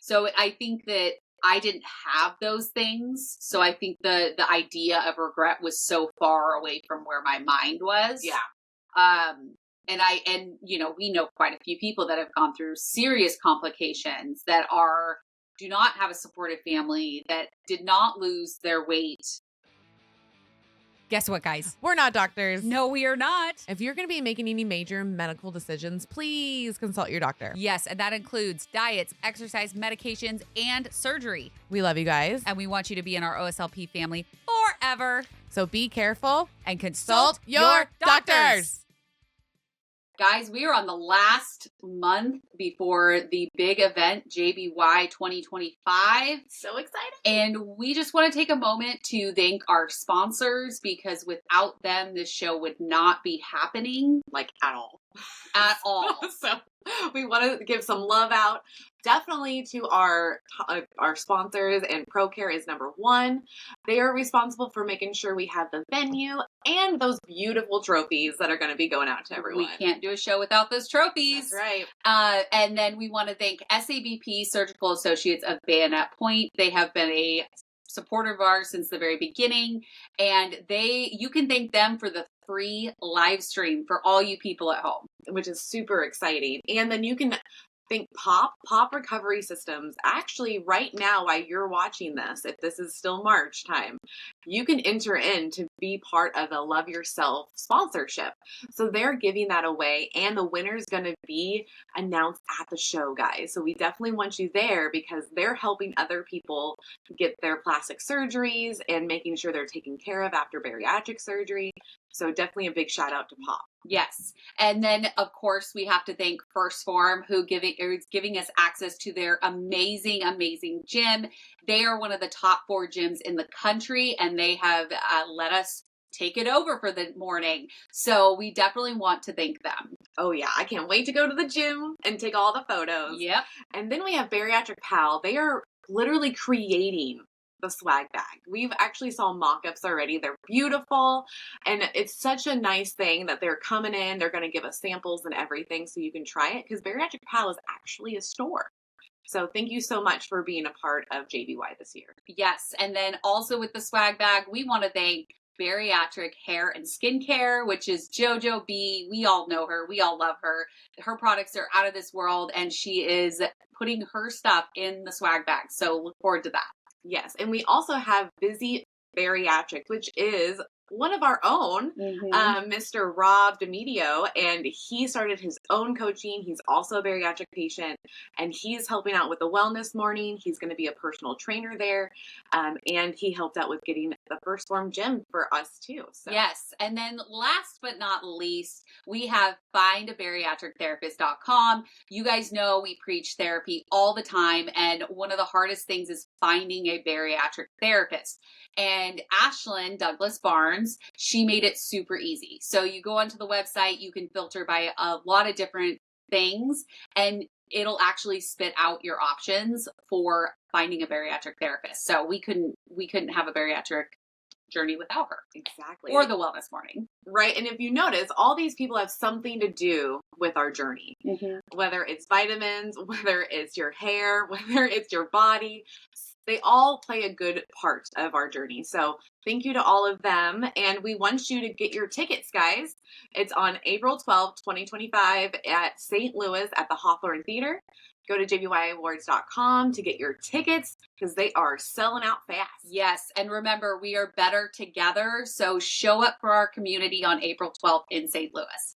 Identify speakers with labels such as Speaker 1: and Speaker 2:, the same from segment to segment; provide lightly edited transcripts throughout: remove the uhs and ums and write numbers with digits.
Speaker 1: So I think that I didn't have those things. So I think the idea of regret was so far away from where my mind was.
Speaker 2: Yeah.
Speaker 1: And you know, we know quite a few people that have gone through serious complications that do not have a supportive family, that did not lose their weight.
Speaker 3: Guess what, guys?
Speaker 4: We're not doctors.
Speaker 3: No, we are not.
Speaker 4: If you're going to be making any major medical decisions, please consult your doctor.
Speaker 3: Yes, and that includes diets, exercise, medications, and surgery.
Speaker 4: We love you guys.
Speaker 3: And we want you to be in our OSLP family forever.
Speaker 4: So be careful
Speaker 3: And consult
Speaker 4: your doctors.
Speaker 1: Guys, we are on the last month before the big event, JBY 2025.
Speaker 2: So excited.
Speaker 1: And we just want to take a moment to thank our sponsors, because without them, this show would not be happening.
Speaker 2: Like at all.
Speaker 1: At all.
Speaker 2: So we want to give some love out definitely to our sponsors, and ProCare is number one. They are responsible for making sure we have the venue and those beautiful trophies that are going to be going out to everyone.
Speaker 1: We can't do a show without those trophies.
Speaker 2: That's right.
Speaker 1: And then we want to thank SABP Surgical Associates of Bayonet Point. They have been a supporter of ours since the very beginning, and you can thank them for the free live stream for all you people at home,
Speaker 2: which is super exciting. And then you can thank Pop Recovery Systems. Actually, right now, while you're watching this, if this is still March time, you can enter in to be part of a Love Yourself sponsorship. So they're giving that away, and the winner's going to be announced at the show, guys. So we definitely want you there, because they're helping other people get their plastic surgeries and making sure they're taken care of after bariatric surgery. So definitely a big shout out to Pop.
Speaker 1: Yes. And then, of course, we have to thank First Form, who is giving us access to their amazing, amazing gym. They are one of the top 4 gyms in the country, and they have let us take it over for the morning. So we definitely want to thank them.
Speaker 2: Oh, yeah. I can't wait to go to the gym and take all the photos.
Speaker 1: Yep.
Speaker 2: And then we have Bariatric Pal. They are literally creating the swag bag. We've actually saw mock-ups already. They're beautiful, and it's such a nice thing that they're coming in. They're going to give us samples and everything so you can try it, because Bariatric Pal is actually a store. So thank you so much for being a part of JBY this year.
Speaker 1: Yes. And then also with the swag bag, we want to thank Bariatric Hair and Skincare, which is JoJo B. We all know her. We all love her. Her products are out of this world, and she is putting her stuff in the swag bag. So look forward to that.
Speaker 2: Yes, and we also have Busy Bariatric, which is one of our own, Mr. Rob DeMedio, and he started his own coaching. He's also a bariatric patient, and he's helping out with the wellness morning. He's going to be a personal trainer there, and he helped out with getting the First Form gym for us too. So.
Speaker 1: Yes, and then last but not least, we have findabariatrictherapist.com. You guys know we preach therapy all the time, and one of the hardest things is finding a bariatric therapist. And Ashlyn Douglas Barnes, she made it super easy. So you go onto the website, you can filter by a lot of different things, and it'll actually spit out your options for finding a bariatric therapist. So we couldn't have a bariatric journey without her.
Speaker 2: Exactly.
Speaker 1: Or the wellness morning.
Speaker 2: Right. And if you notice, all these people have something to do with our journey, whether it's vitamins, whether it's your hair, whether it's your body. They all play a good part of our journey. So thank you to all of them. And we want you to get your tickets, guys. It's on April 12th, 2025 at St. Louis at the Hawthorne Theater. Go to jbyawards.com to get your tickets, because they are selling out fast.
Speaker 1: Yes. And remember, we are better together. So show up for our community on April 12th in St. Louis.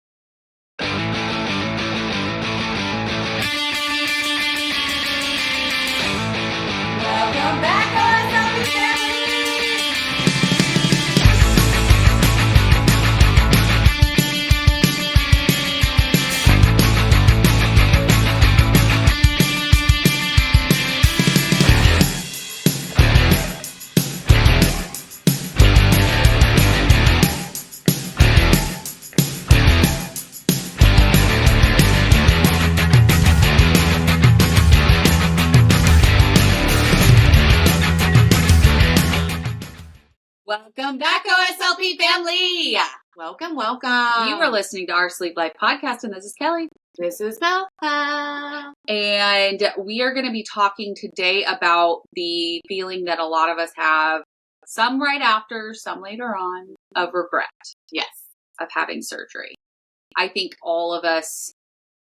Speaker 1: Welcome back, OSLP family! Welcome back, OSLP family!
Speaker 2: Welcome, welcome.
Speaker 1: You were listening to our Sleep Life podcast, and this is Kelly.
Speaker 2: This is Mel.
Speaker 1: And we are going to be talking today about the feeling that a lot of us have, some right after, some later on, of regret.
Speaker 2: Yes.
Speaker 1: Of having surgery. I think all of us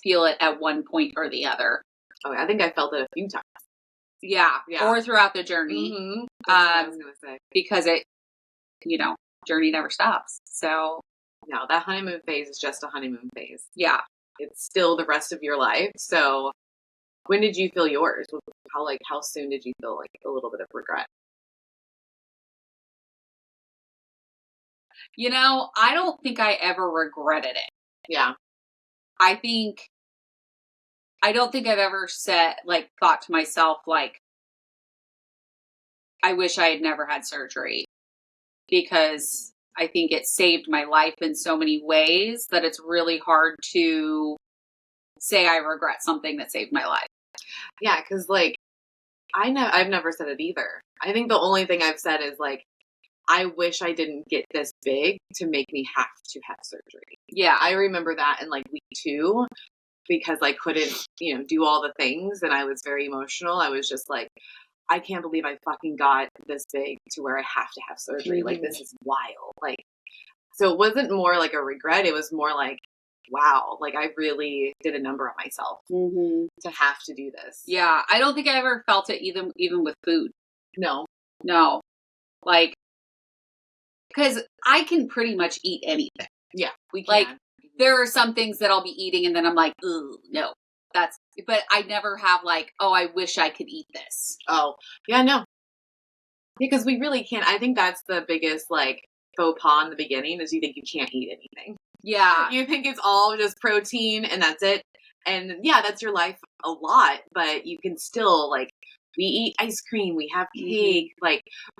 Speaker 1: feel it at one point or the other.
Speaker 2: Oh, I think I felt it a few times.
Speaker 1: Yeah. Or throughout the journey.
Speaker 2: Mm-hmm. That's what I was going to say.
Speaker 1: Because it, journey never stops. So.
Speaker 2: No, that honeymoon phase is just a honeymoon phase.
Speaker 1: Yeah.
Speaker 2: It's still the rest of your life. So when did you feel yours? How soon did you feel like a little bit of regret?
Speaker 1: I don't think I ever regretted it.
Speaker 2: Yeah.
Speaker 1: I don't think I've ever thought to myself, I wish I had never had surgery, because I think it saved my life in so many ways that it's really hard to say I regret something that saved my life.
Speaker 2: Yeah. Cause I've never said it either. I think the only thing I've said is I wish I didn't get this big to make me have to have surgery.
Speaker 1: Yeah.
Speaker 2: I remember that in week 2 because I couldn't, do all the things and I was very emotional. I was just I can't believe I fucking got this big to where I have to have surgery.
Speaker 1: Mm-hmm.
Speaker 2: This is wild. So it wasn't more a regret. It was more wow, I really did a number on myself to have to do this.
Speaker 1: Yeah. I don't think I ever felt it even with food.
Speaker 2: No.
Speaker 1: Because I can pretty much eat anything.
Speaker 2: Yeah, we can.
Speaker 1: There are some things that I'll be eating and then I'm ooh, no. But I never have oh, I wish I could eat this.
Speaker 2: Oh, yeah, no. Because we really can't. I think that's the biggest faux pas in the beginning is you think you can't eat anything.
Speaker 1: Yeah.
Speaker 2: You think it's all just protein and that's it. And yeah, that's your life a lot, but you can still we eat ice cream, we have cake,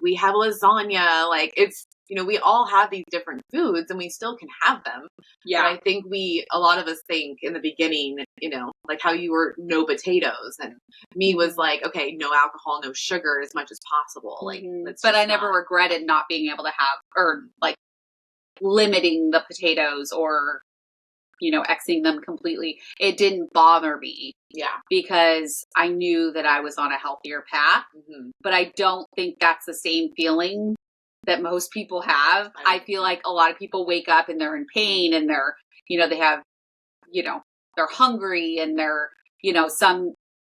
Speaker 2: we have lasagna, it's, we all have these different foods and we still can have them.
Speaker 1: Yeah.
Speaker 2: But I think a lot of us think in the beginning, how you were no potatoes and me was okay, no alcohol, no sugar as much as possible.
Speaker 1: But I never regretted not being able to have, or limiting the potatoes or, Xing them completely. It didn't bother me.
Speaker 2: Yeah.
Speaker 1: Because I knew that I was on a healthier path. Mm-hmm. But I don't think that's the same feeling that most people have. I feel like a lot of people wake up and they're in pain and they're, they have, they're hungry and they're,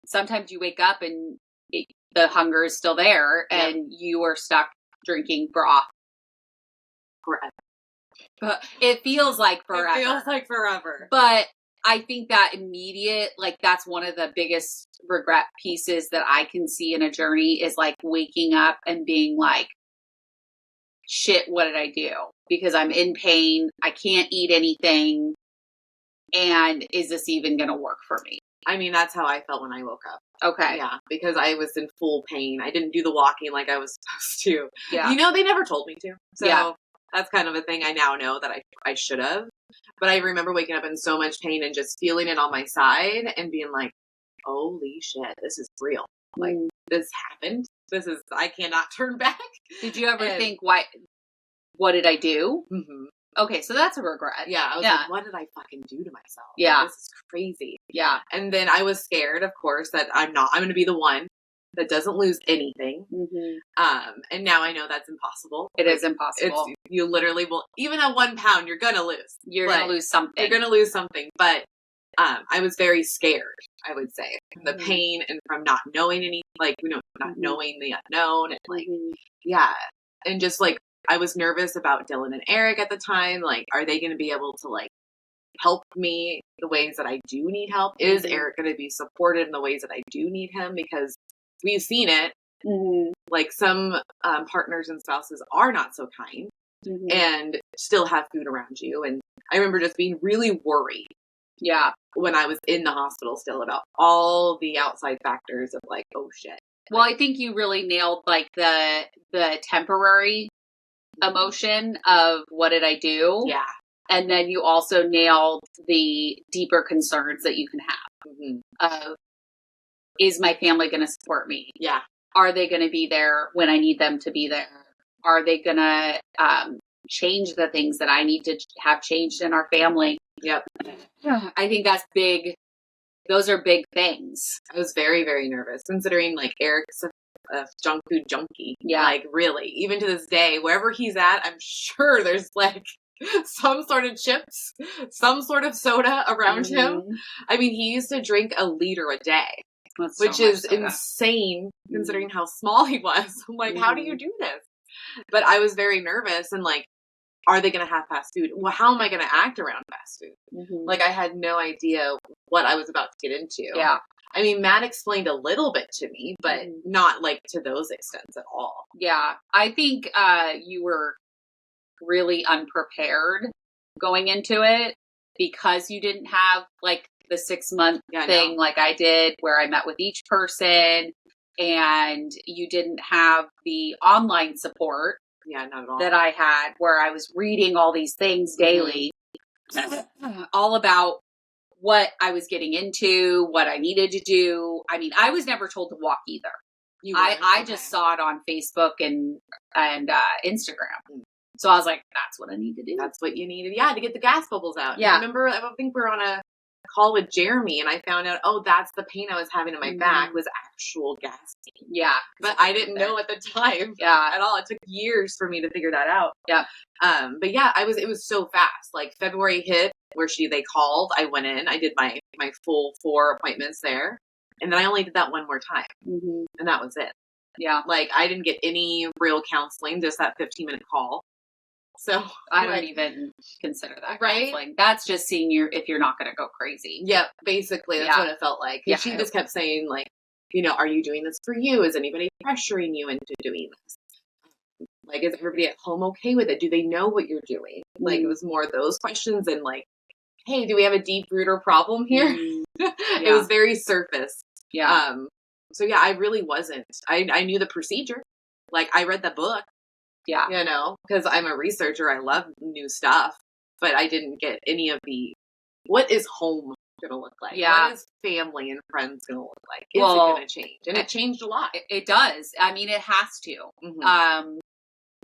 Speaker 1: sometimes you wake up and the hunger is still there and you are stuck drinking broth.
Speaker 2: Forever.
Speaker 1: But it feels like forever.
Speaker 2: It feels like forever.
Speaker 1: But I think that immediate, that's one of the biggest regret pieces that I can see in a journey is waking up and being shit, what did I do? Because I'm in pain. I can't eat anything. And is this even going to work for me?
Speaker 2: I mean, that's how I felt when I woke up.
Speaker 1: Okay.
Speaker 2: Yeah, because I was in full pain. I didn't do the walking like I was supposed to.
Speaker 1: Yeah.
Speaker 2: They never told me to. So that's kind of a thing I now know that I should have. But I remember waking up in so much pain and just feeling it on my side and being holy shit, this is real. This happened. I cannot turn back.
Speaker 1: Did you ever think, what did I do? Mm-hmm. Okay, so that's a regret.
Speaker 2: Yeah, I was what did I fucking do to myself?
Speaker 1: Yeah.
Speaker 2: This is crazy.
Speaker 1: Yeah.
Speaker 2: And then I was scared, of course, that I'm going to be the one that doesn't lose anything. Mm-hmm. And now I know that's impossible.
Speaker 1: It is impossible.
Speaker 2: You literally will, even at 1 pound, you're going to lose.
Speaker 1: You're going to lose something.
Speaker 2: You're going to lose something. But I was very scared, I would say, from the pain and from not knowing any, not knowing the unknown. And yeah. And just I was nervous about Dylan and Eric at the time. Are they going to be able to help me the ways that I do need help? Is Eric going to be supported in the ways that I do need him? Because we've seen it. Mm-hmm. Some partners and spouses are not so kind and still have food around you. And I remember just being really worried. Yeah. When I was in the hospital still about all the outside factors of oh shit.
Speaker 1: Well, I think you really nailed the temporary emotion of what did I do?
Speaker 2: Yeah.
Speaker 1: And then you also nailed the deeper concerns that you can have of, is my family going to support me?
Speaker 2: Yeah.
Speaker 1: Are they going to be there when I need them to be there? Are they going to change the things that I need to have changed in our family?
Speaker 2: Yep.
Speaker 1: I think that's big. Those are big things.
Speaker 2: I was very, very nervous considering like Eric's a junk food junkie.
Speaker 1: Yeah.
Speaker 2: Like really, even to this day, wherever he's at, I'm sure there's like some sort of chips, some sort of soda around him. I mean, he used to drink a liter a day,
Speaker 1: That's
Speaker 2: which
Speaker 1: so much
Speaker 2: is
Speaker 1: soda.
Speaker 2: insane considering how small he was. I'm like, how do you do this? But I was very nervous and like, are they going to have fast food? Well, how am I going to act around fast food? Like I had no idea what I was about to get into.
Speaker 1: Yeah.
Speaker 2: I mean, Matt explained a little bit to me, but not like to those extents at all.
Speaker 1: Yeah. I think you were really unprepared going into it because you didn't have like the 6-month thing like I did where I met with each person, and you didn't have the online support.
Speaker 2: Yeah, not at all.
Speaker 1: That I had where I was reading all these things daily, all about what I was getting into, what I needed to do. I mean, I was never told to walk either. I just saw it on Facebook and Instagram. So I was like, that's what I need to do.
Speaker 2: That's what you needed. Yeah, to get the gas bubbles out.
Speaker 1: Yeah.
Speaker 2: Remember, I think we were on a call with Jeremy and I found out, oh, that's the pain I was having in my back was actual gas pain.
Speaker 1: Yeah.
Speaker 2: But I didn't know at the time at all. It took years for me to figure that out.
Speaker 1: Yeah.
Speaker 2: But yeah, it was so fast. Like February hit where they called, I went in, I did my full 4 appointments there. And then I only did that one more time. And that was it.
Speaker 1: Yeah.
Speaker 2: Like I didn't get any real counseling, just that 15-minute call. So
Speaker 1: I don't even consider that
Speaker 2: right.
Speaker 1: counseling. That's just seeing if you're not going to go crazy.
Speaker 2: Yep, basically that's what it felt like. Yeah. She just kept saying like, you know, are you doing this for you? Is anybody pressuring you into doing this? Like, is everybody at home okay with it? Do they know what you're doing? Like, it was more of those questions and like, hey, do we have a deep rooter problem here? It was very surface.
Speaker 1: Yeah.
Speaker 2: So yeah, I really wasn't. I knew the procedure. Like I read the book.
Speaker 1: Yeah.
Speaker 2: You know, because I'm a researcher. I love new stuff, but I didn't get any of what is home going to look like?
Speaker 1: Yeah.
Speaker 2: What is family and friends going to look like? Is it going to change? And it changed a lot.
Speaker 1: It does. I mean, it has to.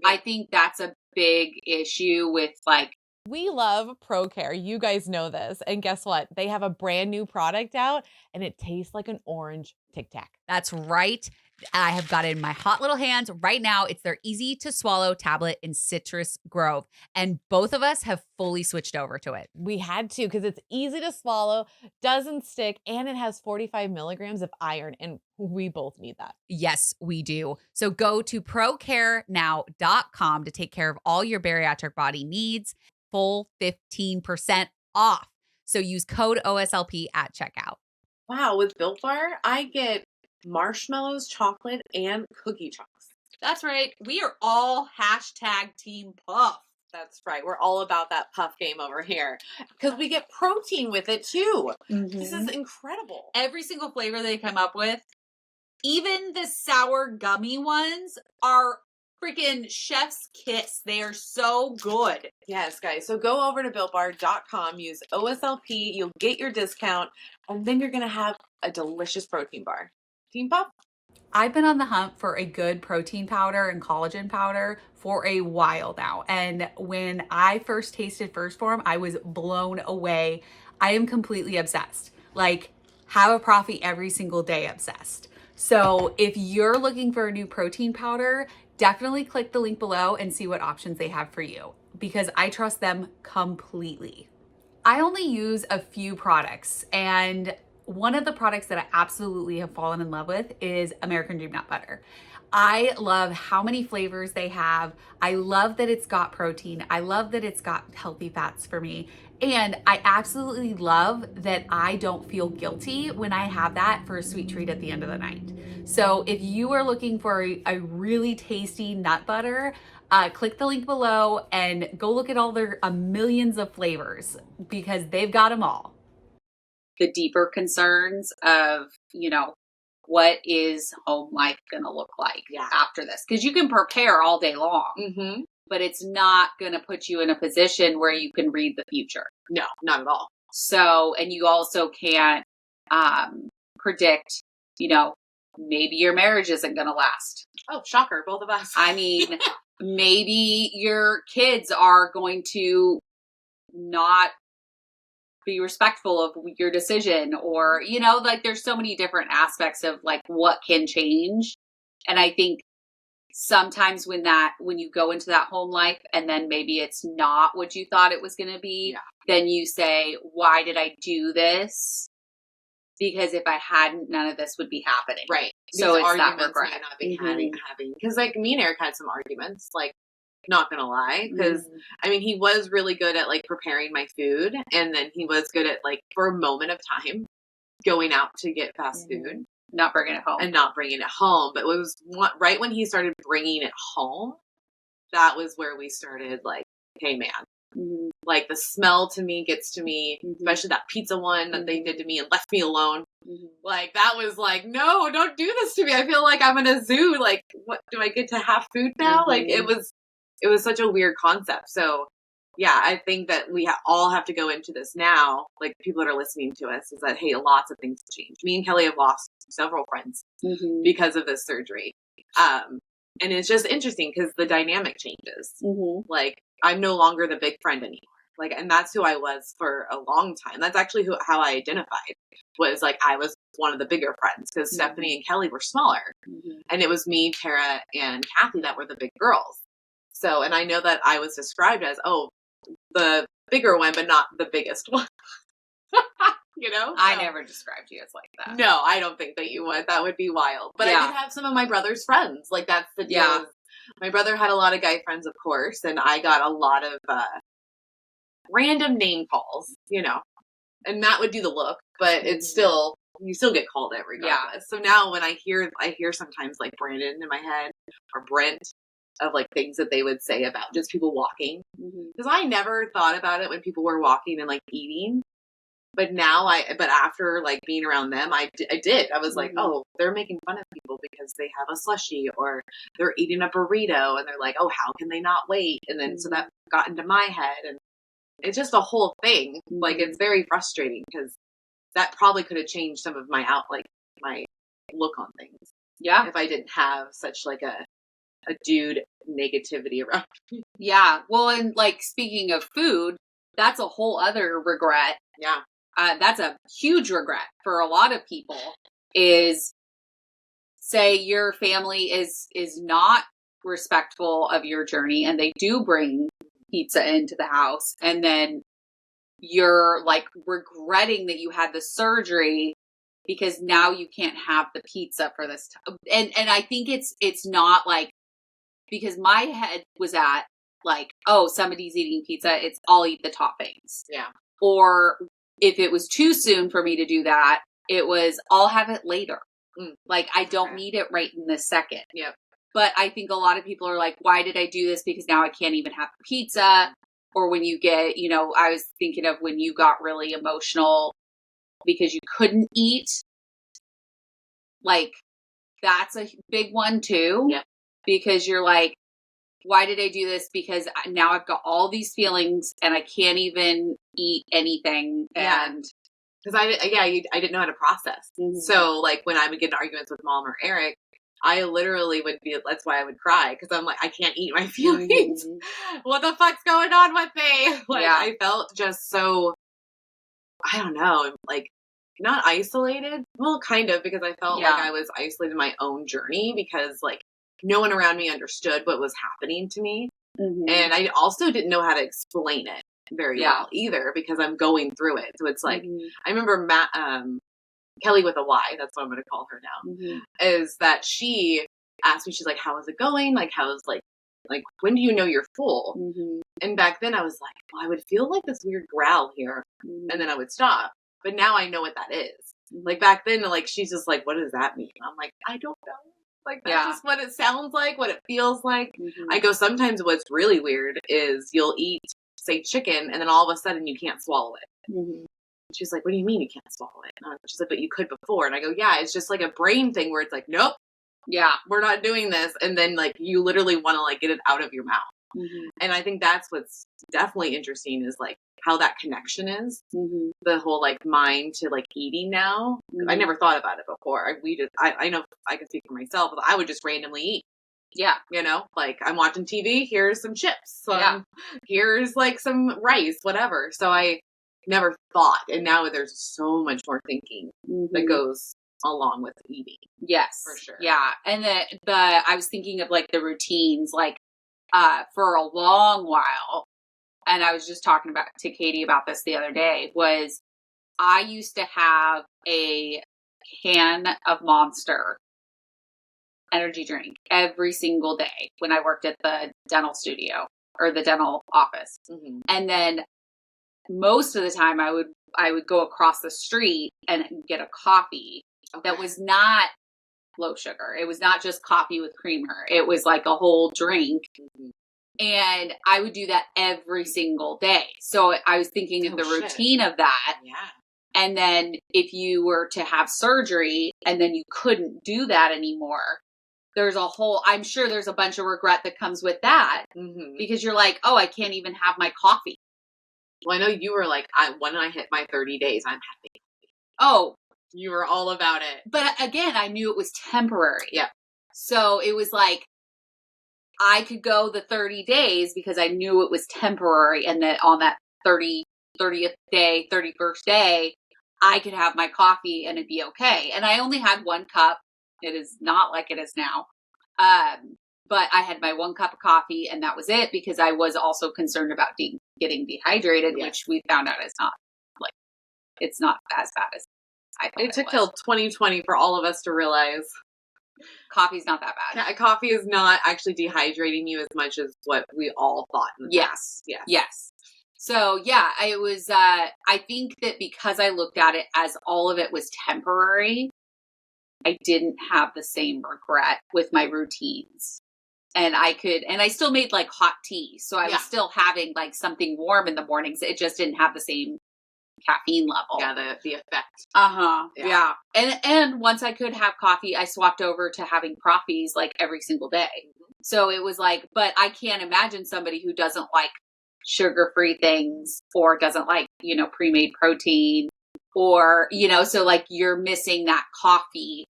Speaker 1: I think that's a big issue with like,
Speaker 4: we love ProCare. You guys know this. And guess what? They have a brand new product out and it tastes like an orange Tic Tac.
Speaker 3: That's right. I have got it in my hot little hands right now. It's their easy to swallow tablet in Citrus Grove. And both of us have fully switched over to it.
Speaker 4: We had to because it's easy to swallow, doesn't stick, and it has 45 milligrams of iron. And we both need that.
Speaker 3: Yes, we do. So go to procarenow.com to take care of all your bariatric body needs. Full 15% off. So use code OSLP at checkout.
Speaker 2: Wow, with Built Bar, I get marshmallows, chocolate, and cookie chunks.
Speaker 1: That's right. We are all #Team Puff.
Speaker 2: That's right. We're all about that puff game over here because we get protein with it too. This is incredible.
Speaker 1: Every single flavor they come up with, even the sour gummy ones, are freaking chef's kiss. They are so good.
Speaker 2: Yes, guys. So go over to BuiltBar.com, use OSLP, you'll get your discount, and then you're going to have a delicious protein bar. Team Puff?
Speaker 3: I've been on the hunt for a good protein powder and collagen powder for a while now. And when I first tasted First Form, I was blown away. I am completely obsessed. Like, have a Profi every single day obsessed. So if you're looking for a new protein powder, definitely click the link below and see what options they have for you because I trust them completely. I only use a few products, and one of the products that I absolutely have fallen in love with is American Dream Nut Butter. I love how many flavors they have. I love that it's got protein. I love that it's got healthy fats for me. And I absolutely love that I don't feel guilty when I have that for a sweet treat at the end of the night. So if you are looking for a really tasty nut butter, click the link below and go look at all their millions of flavors because they've got them all.
Speaker 1: The deeper concerns of, you know, what is home life going to look like after this? Because you can prepare all day long, but it's not going to put you in a position where you can read the future.
Speaker 2: No, not at all.
Speaker 1: So, and you also can't predict, you know, maybe your marriage isn't going to last.
Speaker 2: Oh, shocker, both of us.
Speaker 1: I mean, maybe your kids are going to not be respectful of your decision, or, you know, like there's so many different aspects of like what can change. And I think sometimes when you go into that home life and then maybe it's not what you thought it was going to be, then you say, why did I do this? Because if I hadn't, none of this would be happening.
Speaker 2: Right.
Speaker 1: So
Speaker 2: These
Speaker 1: it's that
Speaker 2: arguments
Speaker 1: regret.
Speaker 2: might not be having, because like me and Eric had some arguments, like, not gonna lie, because I mean, he was really good at like preparing my food, and then he was good at like, for a moment of time, going out to get fast food,
Speaker 1: not bringing it home,
Speaker 2: and not bringing it home. But it was right when he started bringing it home, that was where we started like, hey man, like the smell to me gets to me, especially that pizza one that they did to me and left me alone. Like that was like, no, don't do this to me. I feel like I'm in a zoo. Like, what, do I get to have food now? Like it was such a weird concept. So yeah, I think that we all have to go into this now. Like people that are listening to us is that, hey, lots of things change. Me and Kelly have lost several friends because of this surgery. And it's just interesting because the dynamic changes. Like I'm no longer the big friend anymore. Like, and that's who I was for a long time. That's actually how I identified, was like, I was one of the bigger friends because Stephanie and Kelly were smaller. And it was me, Tara, and Kathy that were the big girls. So, and I know that I was described as, oh, the bigger one, but not the biggest one. You know?
Speaker 1: I never described you as like that.
Speaker 2: No, I don't think that you would. That would be wild. But I did have some of my brother's friends. Like, that's the deal. Yeah. My brother had a lot of guy friends, of course, and I got a lot of random name calls, you know. And Matt would do the look, but it's still, you still get called it regardless. Yeah. So now when I hear sometimes like Brandon in my head or Brent, of like things that they would say about just people walking. Because I never thought about it when people were walking and like eating. But now but after like being around them, I did. I was like, oh, they're making fun of people because they have a slushie or they're eating a burrito and they're like, oh, how can they not wait? And then so that got into my head, and it's just a whole thing. Like it's very frustrating because that probably could have changed some of my my look on things. Yeah. If I didn't have such like a dude negativity around me.
Speaker 1: Yeah. Well, and like speaking of food, that's a whole other regret.
Speaker 2: Yeah.
Speaker 1: That's a huge regret for a lot of people, is say your family is not respectful of your journey and they do bring pizza into the house, and then you're like regretting that you had the surgery because now you can't have the pizza for this time. And I think it's not like, because my head was at like, oh, somebody's eating pizza, I'll eat the toppings.
Speaker 2: Yeah.
Speaker 1: Or if it was too soon for me to do that, it was, I'll have it later. Like, I don't need it right in this second.
Speaker 2: Yep.
Speaker 1: But I think a lot of people are like, why did I do this? Because now I can't even have the pizza. Or when you get, you know, I was thinking of when you got really emotional because you couldn't eat. Like, that's a big one too.
Speaker 2: Yep.
Speaker 1: Because you're like, why did I do this? Because now I've got all these feelings and I can't even eat anything. And
Speaker 2: because I didn't know how to process. So like when I would get in arguments with Mom or Eric, I literally would be, that's why I would cry. Because I'm like, I can't eat my feelings. What the fuck's going on with me? Like I felt just so, I don't know, like not isolated. Well, kind of, because I felt like I was isolated in my own journey because like no one around me understood what was happening to me. And I also didn't know how to explain it very well either because I'm going through it. So it's like, I remember Kelly with a Y, that's what I'm going to call her now, is that she asked me, she's like, how is it going? Like, how's like, when do you know you're full? And back then I was like, well, I would feel like this weird growl here and then I would stop. But now I know what that is. Like back then, like, she's just like, what does that mean? I'm like, I don't know. Like, that's just what it sounds like, what it feels like. I go, sometimes what's really weird is you'll eat, say, chicken, and then all of a sudden you can't swallow it. She's like, what do you mean you can't swallow it? And she's like, but you could before. And I go, yeah, it's just like a brain thing where it's like, nope, we're not doing this. And then, like, you literally want to, like, get it out of your mouth. And I think that's what's definitely interesting is, like, how that connection is. The whole, like, mind to, like, eating now. I never thought about it before. I know I can speak for myself, but I would just randomly eat. Yeah. You know, like, I'm watching TV, here's some chips. Here's, like, some rice, whatever. So I never thought. And now there's so much more thinking that goes along with eating.
Speaker 1: Yes.
Speaker 2: For sure.
Speaker 1: Yeah. And I was thinking of like the routines, like, for a long while, and I was just talking to Katie about this the other day, was I used to have a can of Monster energy drink every single day when I worked at the dental studio or the dental office. And then most of the time I would go across the street and get a coffee that was not low sugar. It was not just coffee with creamer. It was like a whole drink. And I would do that every single day. So I was thinking of the routine of that.
Speaker 2: Yeah.
Speaker 1: And then if you were to have surgery and then you couldn't do that anymore, I'm sure there's a bunch of regret that comes with that because you're like, oh, I can't even have my coffee.
Speaker 2: Well, I know you were like, when I hit my 30 days, I'm happy.
Speaker 1: Oh.
Speaker 2: You were all about it.
Speaker 1: But again, I knew it was temporary.
Speaker 2: Yeah.
Speaker 1: So it was like, I could go the 30 days because I knew it was temporary. And that on that 30th day, 31st day, I could have my coffee and it'd be okay. And I only had 1 cup. It is not like it is now. But I had my 1 cup of coffee and that was it because I was also concerned about getting dehydrated, which we found out is not like, it's not as bad as I thought. It
Speaker 2: took till 2020 for all of us to realize
Speaker 1: coffee's not that bad.
Speaker 2: Yeah, coffee is not actually dehydrating you as much as what we all thought.
Speaker 1: Yes. So yeah, it was, I think that because I looked at it as all of it was temporary, I didn't have the same regret with my routines. And I still made like hot tea. So I was still having like something warm in the mornings. It just didn't have the same caffeine level.
Speaker 2: Yeah, the effect.
Speaker 1: Yeah. And once I could have coffee, I swapped over to having proffies like every single day. So it was like, but I can't imagine somebody who doesn't like sugar-free things or doesn't like, pre-made protein or, so like you're missing that coffee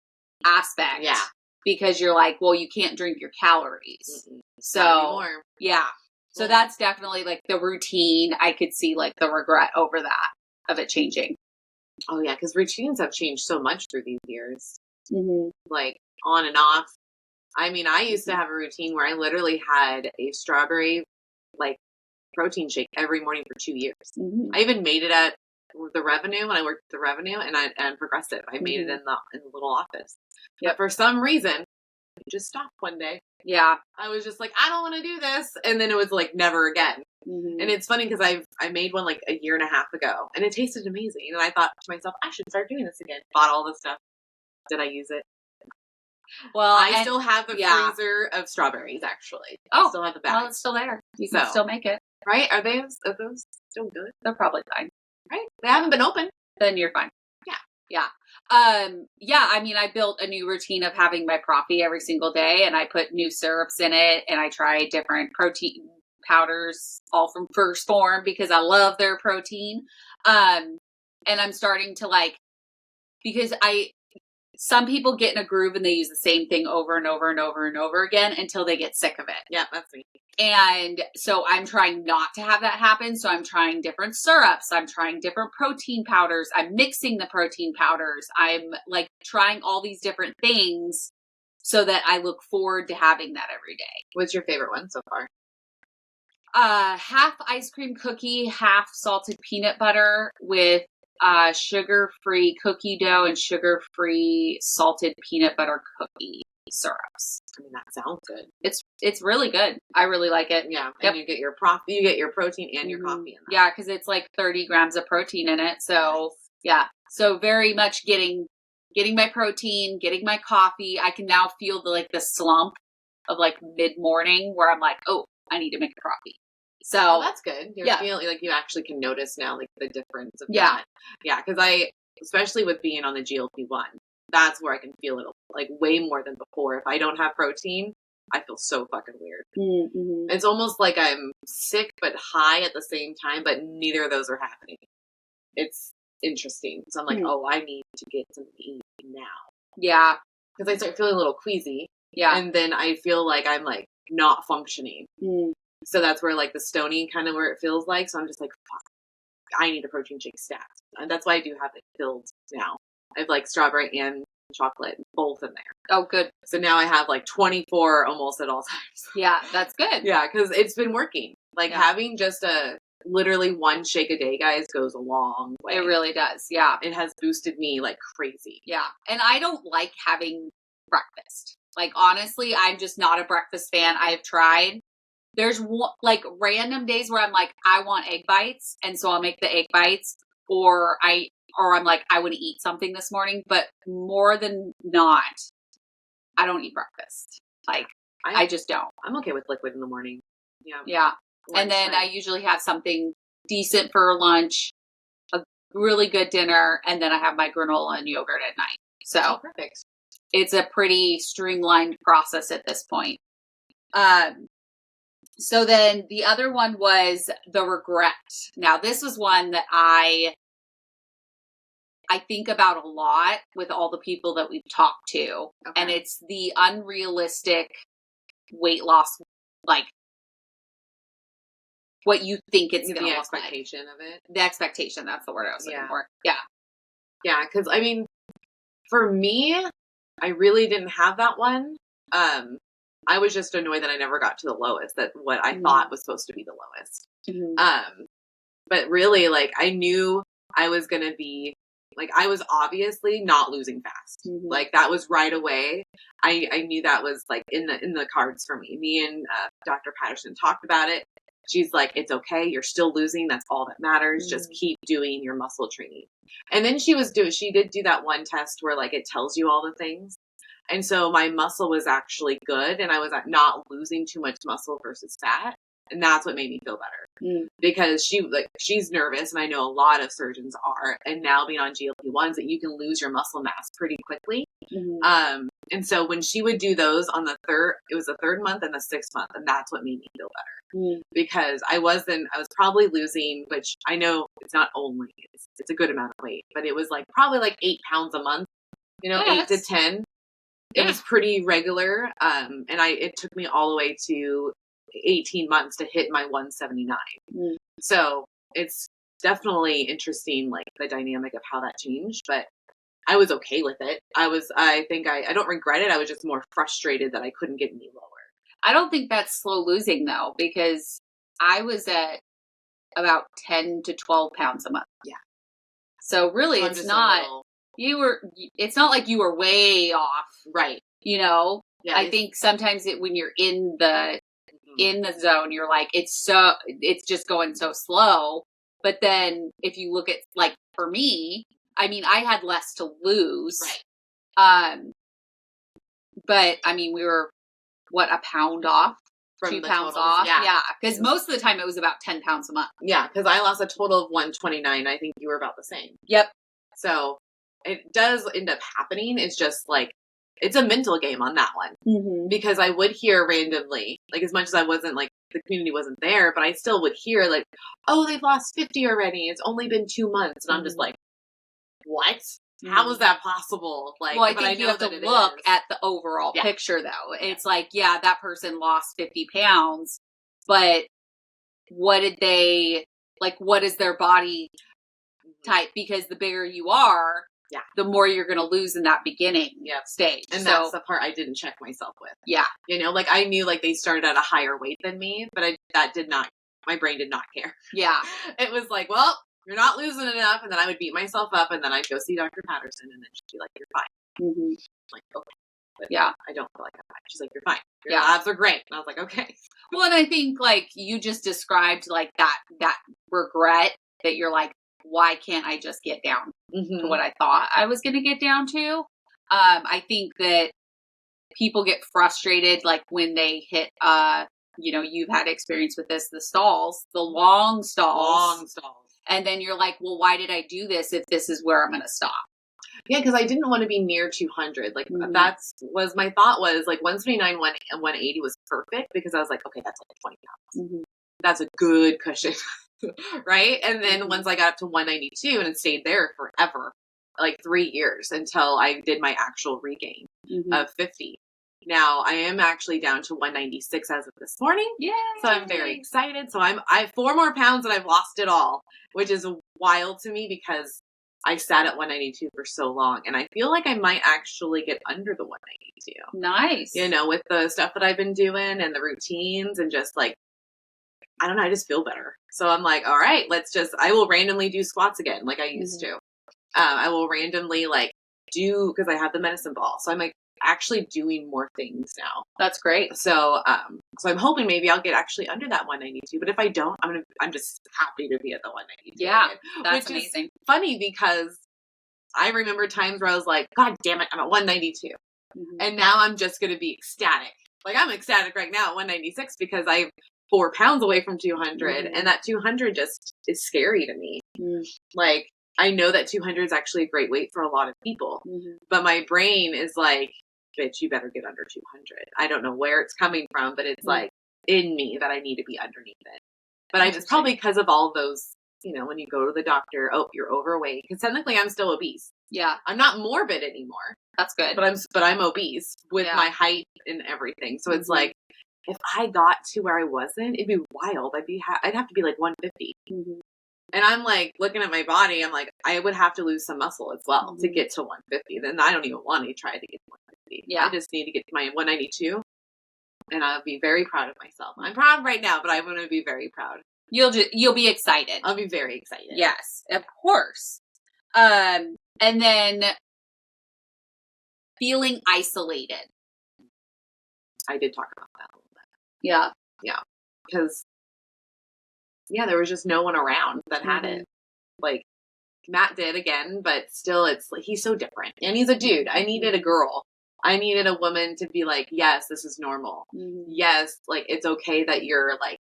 Speaker 1: aspect.
Speaker 2: Yeah.
Speaker 1: Because you're like, well, you can't drink your calories. So, yeah. So that's definitely like the routine. I could see like the regret over that of it changing.
Speaker 2: Oh yeah. Cause routines have changed so much through these years. Like on and off. I mean, I used to have a routine where I literally had a strawberry like protein shake every morning for 2 years. I even made it at the Revenue when I worked at the Revenue and Progressive. I made it in the little office. But for some reason, it just stopped one day.
Speaker 1: Yeah.
Speaker 2: I was just like, I don't want to do this. And then it was like never again. And it's funny because I made one like a year and a half ago and it tasted amazing. And I thought to myself, I should start doing this again. Bought all this stuff. Did I use it?
Speaker 1: Well,
Speaker 2: I still have the freezer of strawberries actually. I still have the bag.
Speaker 1: Well, it's still there. You can still make it.
Speaker 2: Right? Are those still good?
Speaker 1: They're probably fine.
Speaker 2: Right? They haven't been open.
Speaker 1: Then you're fine. Yeah. I mean, I built a new routine of having my Profi every single day and I put new syrups in it and I tried different protein powders, all from First Form because I love their protein. And I'm starting to like, because some people get in a groove and they use the same thing over and over and over and over again until they get sick of it.
Speaker 2: Yeah, that's me.
Speaker 1: And so I'm trying not to have that happen. So I'm trying different syrups. I'm trying different protein powders. I'm mixing the protein powders. I'm like trying all these different things so that I look forward to having that every day.
Speaker 2: What's your favorite one so far?
Speaker 1: Half ice cream cookie, half salted peanut butter with sugar-free cookie dough and sugar-free salted peanut butter cookie syrups.
Speaker 2: I mean, that sounds good.
Speaker 1: It's really good. I really like it.
Speaker 2: Yeah, and you get your protein and your coffee in that.
Speaker 1: Yeah, because it's like 30 grams of protein in it. So yeah, so very much getting my protein, getting my coffee. I can now feel the slump of like mid-morning where I'm like, oh, I need to make a coffee. So
Speaker 2: that's good. You're feeling like you actually can notice now like the difference of that. Yeah, because especially with being on the GLP-1, that's where I can feel it like way more than before. If I don't have protein, I feel so fucking weird. It's almost like I'm sick but high at the same time, but neither of those are happening. It's interesting. So I'm like, oh, I need to get something to eat now.
Speaker 1: Yeah.
Speaker 2: Because I start feeling a little queasy.
Speaker 1: Yeah.
Speaker 2: And then I feel like I'm like not functioning. So that's where like the stony kind of where it feels like. So I'm just like, fuck. I need a protein shake stat. And that's why I do have it filled now. I have like strawberry and chocolate, both in there.
Speaker 1: Oh, good.
Speaker 2: So now I have like 24 almost at all times.
Speaker 1: Yeah, that's good.
Speaker 2: Yeah, because it's been working. Like having just literally one shake a day, guys, goes a long way.
Speaker 1: It really does. Yeah.
Speaker 2: It has boosted me like crazy.
Speaker 1: Yeah. And I don't like having breakfast. Like, honestly, I'm just not a breakfast fan. I've tried. There's like random days where I'm like, I want egg bites. And so I'll make the egg bites, or I'm like, I want to eat something this morning, but more than not, I don't eat breakfast. Like, I just don't.
Speaker 2: I'm okay with liquid in the morning. Yeah.
Speaker 1: Yeah. And then I usually have something decent for lunch, a really good dinner, and then I have my granola and yogurt at night. So
Speaker 2: perfect.
Speaker 1: It's a pretty streamlined process at this point. So then the other one was the regret. Now, this was one that I think about a lot with all the people that we've talked to. Okay. And it's the unrealistic weight loss, like what you think it's going to look like. The
Speaker 2: expectation of it.
Speaker 1: The expectation, that's the word I was looking for. Yeah.
Speaker 2: Yeah, because I mean, for me, I really didn't have that one. I was just annoyed that I never got to the lowest, that what I thought was supposed to be the lowest. Mm-hmm. But really, like, I knew I was going to be, like, I was obviously not losing fast. Mm-hmm. Like, that was right away. I knew that was, like, in the cards for me. Me and Dr. Patterson talked about it. She's like, it's okay. You're still losing. That's all that matters. Mm-hmm. Just keep doing your muscle training. And then she did do that one test where, like, it tells you all the things. And so my muscle was actually good, and I was not losing too much muscle versus fat. And that's what made me feel better, because she's nervous, and I know a lot of surgeons are. And now being on GLP-1s, that you can lose your muscle mass pretty quickly. Mm-hmm. And so when she would do those on the third month and the 6th month, and that's what made me feel better, because I was probably losing, which I know it's not only, it's a good amount of weight, but it was like probably like 8 pounds a month, 8 to 10. It was pretty regular. And it took me all the way to 18 months to hit my 179. So it's definitely interesting, like the dynamic of how that changed, but I was okay with it. I don't regret it. I was just more frustrated that I couldn't get any lower.
Speaker 1: I don't think that's slow losing though, because I was at about 10 to 12 pounds a month. Yeah. So really it's not, it's not like you were way off.
Speaker 2: Right.
Speaker 1: Yeah, I think sometimes when you're in the zone, you're like, it's just going so slow. But then if you look at, like, for me, I mean, I had less to lose. Right. But I mean, we were a pound off, from 2 pounds totals, off. Yeah. Because most of the time it was about 10 pounds a month.
Speaker 2: Yeah. Because I lost a total of 129. I think you were about the same.
Speaker 1: Yep.
Speaker 2: So it does end up happening. It's just like, it's a mental game on that one, because I would hear randomly, like, as much as I wasn't, like, the community wasn't there, but I still would hear, like, oh, they've lost 50 already. It's only been 2 months. And I'm just like, what? How is that possible? Like,
Speaker 1: well, I think you have to look at the overall picture, though. It's like, yeah, that person lost 50 pounds, but what is their body type? Because the bigger you are, the more you're going to lose in that beginning stage.
Speaker 2: And that's the part I didn't check myself with.
Speaker 1: Yeah.
Speaker 2: Like, I knew, like, they started at a higher weight than me, but my brain did not care.
Speaker 1: Yeah.
Speaker 2: It was like, well, you're not losing enough. And then I would beat myself up, and then I'd go see Dr. Patterson, and then she'd be like, you're fine. Mm-hmm. Like, okay. But I don't feel like I'm fine. She's like, you're fine. Your labs are great. And I was like, okay.
Speaker 1: Well, and I think, like, you just described, like, that regret that you're like, why can't I just get down to what I thought I was going to get down to? I think that people get frustrated, like, when they hit, you've had experience with this, the long stalls. And then you're like, well, why did I do this if this is where I'm going to stop?
Speaker 2: Yeah, because I didn't want to be near 200. Like, was my thought was, like, 179, 180 was perfect, because I was like, okay, that's like 20 pounds. Mm-hmm. That's a good cushion. Right? And then once I got up to 192, and it stayed there forever, like 3 years, until I did my actual regain of 50. Now I am actually down to 196 as of this morning.
Speaker 1: Yeah.
Speaker 2: So I'm very excited. So I have 4 more pounds and I've lost it all, which is wild to me because I sat at 192 for so long, and I feel like I might actually get under the 192.
Speaker 1: Nice.
Speaker 2: You know, with the stuff that I've been doing and the routines and just like, I don't know, I just feel better. So I'm like, all right, I will randomly do squats again like I used to. I will randomly because I have the medicine ball. So I'm like actually doing more things now.
Speaker 1: That's great.
Speaker 2: So I'm hoping maybe I'll get actually under that 192. But if I don't, I'm just happy to be at the 192.
Speaker 1: Yeah,
Speaker 2: again,
Speaker 1: that's
Speaker 2: which
Speaker 1: amazing.
Speaker 2: Is funny because I remember times where I was like, God damn it, I'm at 192. And now I'm just going to be ecstatic. Like I'm ecstatic right now at 196 because I'm 4 pounds away from 200. And that 200 just is scary to me. Like, I know that 200 is actually a great weight for a lot of people, but my brain is like, bitch, you better get under 200. I don't know where it's coming from, but it's like in me that I need to be underneath it. But it's probably because of all those, you know, when you go to the doctor, oh, you're overweight. Because technically I'm still obese.
Speaker 1: Yeah.
Speaker 2: I'm not morbid anymore.
Speaker 1: That's good.
Speaker 2: But I'm obese with my height and everything. So it's like, if I got to where I wasn't, it'd be wild. I'd have to be like 150. And I'm like looking at my body. I'm like, I would have to lose some muscle as well to get to 150. Then I don't even want to try to get to 150.
Speaker 1: Yeah.
Speaker 2: I just need to get to my 192, and I'll be very proud of myself. I'm proud right now, but I'm going to be very proud.
Speaker 1: You'll be excited.
Speaker 2: I'll be very excited.
Speaker 1: Yes, of course. And then feeling isolated.
Speaker 2: I did talk about that a little bit.
Speaker 1: Yeah.
Speaker 2: Yeah. Because, there was just no one around that had it. Like, Matt did again, but still, it's like, he's so different. And he's a dude. I needed a girl. I needed a woman to be like, yes, this is normal. Yes, like, it's okay that you're, like,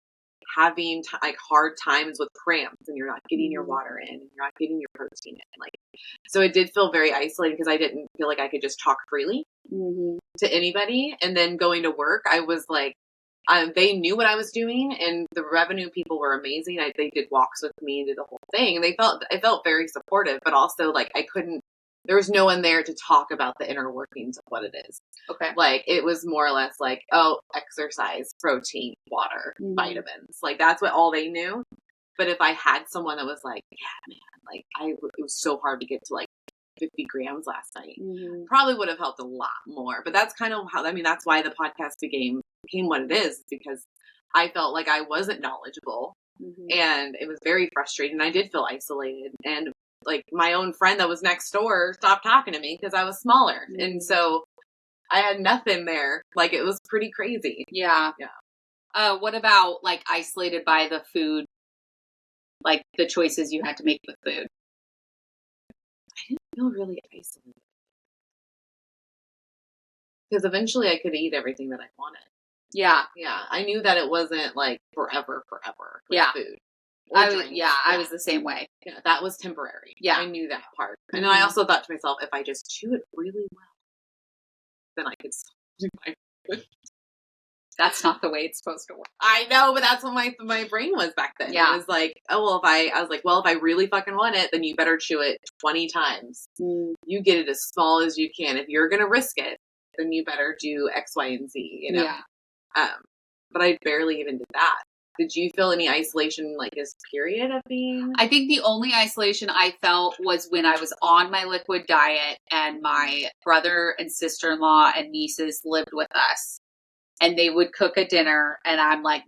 Speaker 2: having, hard times with cramps and you're not getting your water in and you're not getting your protein in. Like, so it did feel very isolating because I didn't feel like I could just talk freely to anybody. And then going to work, I was like, they knew what I was doing, and the revenue people were amazing. They did walks with me and did the whole thing, and I felt very supportive, but also like there was no one there to talk about the inner workings of what it is.
Speaker 1: Okay.
Speaker 2: Like it was more or less like, oh, exercise, protein, water, vitamins. Like that's what all they knew. But if I had someone that was like, yeah, man, like it was so hard to get to like 50 grams last night, probably would have helped a lot more. But that's kind of that's why the podcast became what it is, because I felt like I wasn't knowledgeable and it was very frustrating. I did feel isolated, and like my own friend that was next door stopped talking to me because I was smaller. And so I had nothing there. Like it was pretty crazy.
Speaker 1: Yeah. What about like isolated by the food, like the choices you had to make with food?
Speaker 2: I didn't feel really isolated because eventually I could eat everything that I wanted.
Speaker 1: Yeah.
Speaker 2: Yeah. I knew that it wasn't like forever with food.
Speaker 1: I was the same way.
Speaker 2: Yeah, that was temporary.
Speaker 1: Yeah.
Speaker 2: I knew that part. And then I also thought to myself, if I just chew it really well, then I could do my food.
Speaker 1: That's not the way it's supposed to work.
Speaker 2: I know, but that's what my brain was back then.
Speaker 1: Yeah.
Speaker 2: It was like, if I really fucking want it, then you better chew it 20 times. You get it as small as you can. If you're going to risk it, then you better do X, Y, and Z, you know?
Speaker 1: Yeah.
Speaker 2: But I barely even did that. Did you feel any isolation like this period of being?
Speaker 1: I think the only isolation I felt was when I was on my liquid diet and my brother and sister-in-law and nieces lived with us, and they would cook a dinner and I'm like,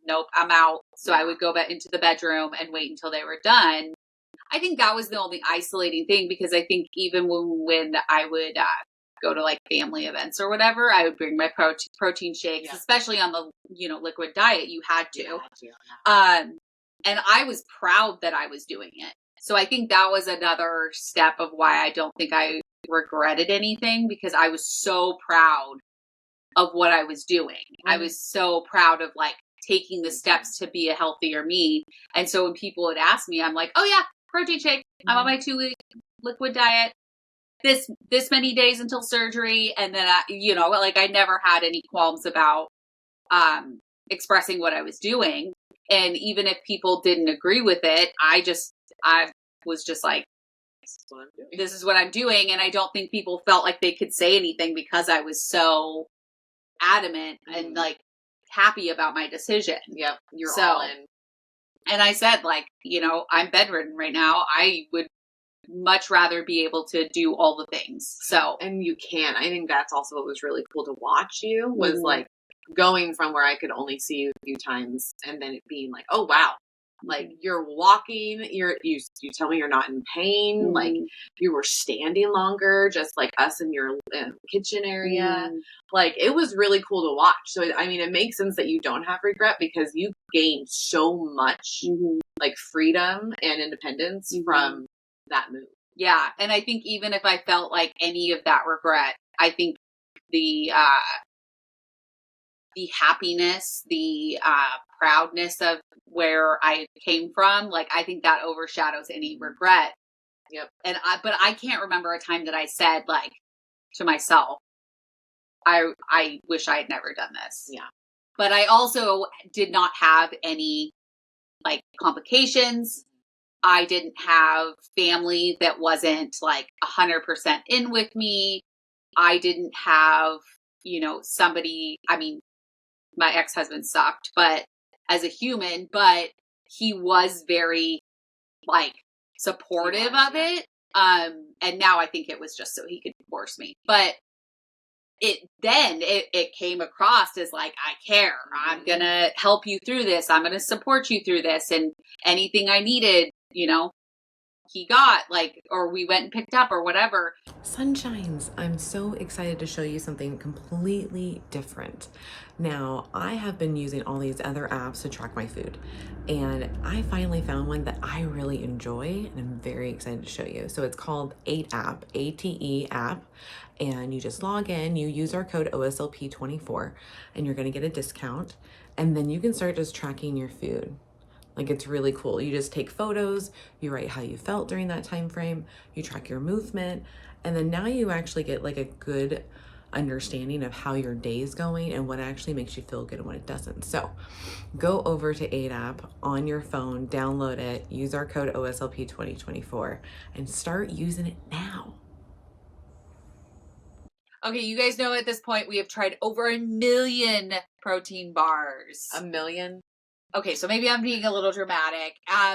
Speaker 1: nope, I'm out. So I would go back into the bedroom and wait until they were done. I think that was the only isolating thing, because I think even when I would go to like family events or whatever, I would bring my protein shakes, especially on the, liquid diet, you had to. And I was proud that I was doing it. So I think that was another step of why I don't think I regretted anything, because I was so proud of what I was doing. I was so proud of like taking the steps to be a healthier me. And so when people would ask me, I'm like, oh yeah, protein shake. I'm on my 2-week liquid diet. This many days until surgery. And then, I never had any qualms about expressing what I was doing. And even if people didn't agree with it, I was just like, this is what I'm doing. And I don't think people felt like they could say anything because I was so adamant and like happy about my decision.
Speaker 2: Yep. You're
Speaker 1: So,
Speaker 2: all in.
Speaker 1: And I said, like, I'm bedridden right now. I would much rather be able to do all the things. So,
Speaker 2: and you can. I think that's also what was really cool to watch you was like going from where I could only see you a few times and then it being like, oh wow, like you're walking, you tell me you're not in pain, like you were standing longer, just like us in your kitchen area. Like it was really cool to watch. So I mean, it makes sense that you don't have regret because you gained so much like freedom and independence from that move.
Speaker 1: Yeah. And I think even if I felt like any of that regret, I think the happiness, the proudness of where I came from, like, I think that overshadows any regret.
Speaker 2: Yep.
Speaker 1: But I can't remember a time that I said, like, to myself, I wish I had never done this.
Speaker 2: Yeah.
Speaker 1: But I also did not have any, like, complications. I didn't have family that wasn't, like, 100% in with me. I didn't have, somebody, I mean, my ex-husband sucked, but as a human, but he was very like supportive of it. And now I think it was just so he could divorce me. But it came across as like, I care. I'm going to help you through this. I'm going to support you through this. And anything I needed, he got, like, or we went and picked up or whatever.
Speaker 5: Sunshines, I'm so excited to show you something completely different. Now, I have been using all these other apps to track my food, and I finally found one that I really enjoy, and I'm very excited to show you. So it's called ATE-app, ATE app, and you just log in, you use our code OSLP24, and you're gonna get a discount, and then you can start just tracking your food. Like, it's really cool. You just take photos, you write how you felt during that time frame, you track your movement, and then now you actually get like a good understanding of how your day is going and what actually makes you feel good and what it doesn't. So go over to ATE-app on your phone, download it, use our code OSLP2024, and start using it now.
Speaker 1: Okay, you guys know at this point we have tried over 1 million protein bars.
Speaker 2: 1 million?
Speaker 1: Okay, so maybe I'm being a little dramatic,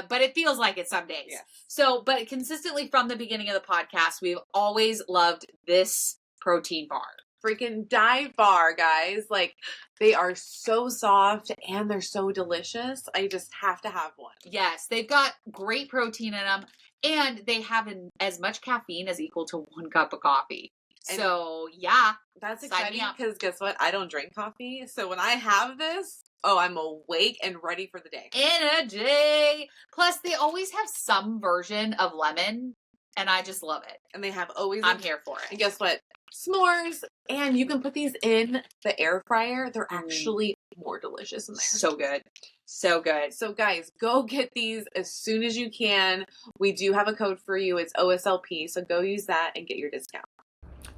Speaker 1: but it feels like it some days.
Speaker 2: Yeah.
Speaker 1: So, but consistently from the beginning of the podcast, we've always loved this protein bar.
Speaker 2: Freaking dive bar, guys. Like, they are so soft and they're so delicious. I just have to have one.
Speaker 1: Yes, they've got great protein in them, and they have as much caffeine as equal to 1 cup of coffee.
Speaker 2: And
Speaker 1: so, yeah.
Speaker 2: That's exciting because guess what? I don't drink coffee. So when I have this, I'm awake and ready for the day.
Speaker 1: Energy. Plus, they always have some version of lemon, and I just love it.
Speaker 2: And they have always...
Speaker 1: I'm here for it.
Speaker 2: And guess what? S'mores. And you can put these in the air fryer. They're actually more delicious in there.
Speaker 1: So good. So good.
Speaker 2: So guys, go get these as soon as you can. We do have a code for you. It's OSLP. So go use that and get your discount.